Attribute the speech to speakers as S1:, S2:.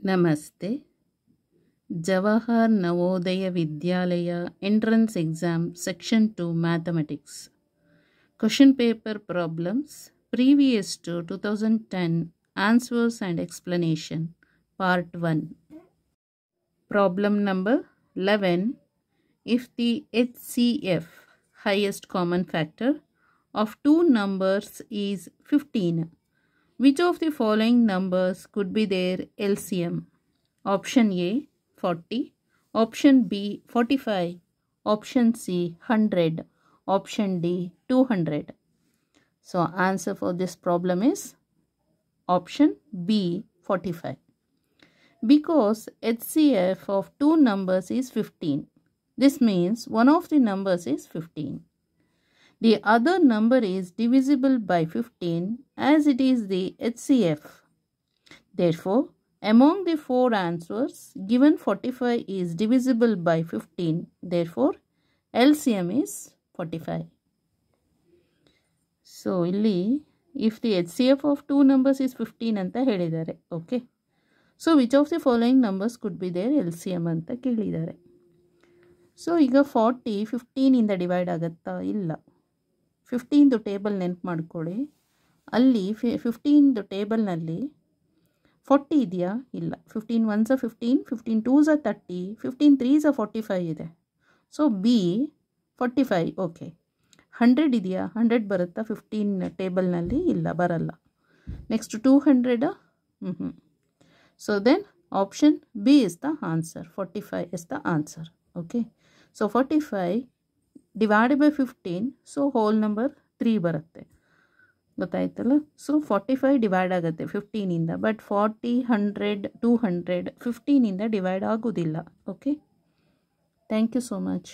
S1: ನಮಸ್ತೆ. Jawahar Navodaya Vidyalaya entrance exam section 2 mathematics question paper problems previous to 2010 answers and explanation part 1. Problem number 11. If the HCF highest common factor of two numbers is 15, which of the following numbers could be their LCM? Option A 40, option B 45, option C 100, option D 200. So answer for this problem is option B 45. Because HCF of two numbers is 15. This means one of the numbers is 15. The other number is divisible by 15 as it is the HCF. Therefore, among the four answers given 45 is divisible by 15. Therefore, LCM is 45. So, illi if the HCF of two numbers is 15 anta helidare. Okay. So, which of the following numbers could be their LCM anta kelidare. So, iga 40 15 ಇಂದ divide ಆಗುತ್ತಾ? ಇಲ್ಲ. 15ದು table ನೆನಪು ಮಾಡ್ಕೊಳ್ಳಿ. ಅಲ್ಲಿ 15ದು ಟೇಬಲ್ನಲ್ಲಿ 40 ಇದೆಯಾ? ಇಲ್ಲ. 15 1s 15, 15 2s 30, 15 3s 45 ಇದೆ. So B 45. ಓಕೆ. 100 ಇದೆಯಾ? 100 ಬರುತ್ತಾ 15 ಟೇಬಲ್ನಲ್ಲಿ? ಇಲ್ಲ, ಬರಲ್ಲ. Next 200. So then option B is the answer. 45 is the answer. Okay. So 45 divided by 15, so whole number 3 ಬರುತ್ತೆ. ಗೊತ್ತಾಯ್ತಲ್ಲ? ಸೊ 45 ಡಿವೈಡ್ ಆಗುತ್ತೆ 15ಇಂದ. ಬಟ್ 40 100 200 15ಇಂದ ಡಿವೈಡ್ ಆಗೋದಿಲ್ಲ. Okay. Thank you so much.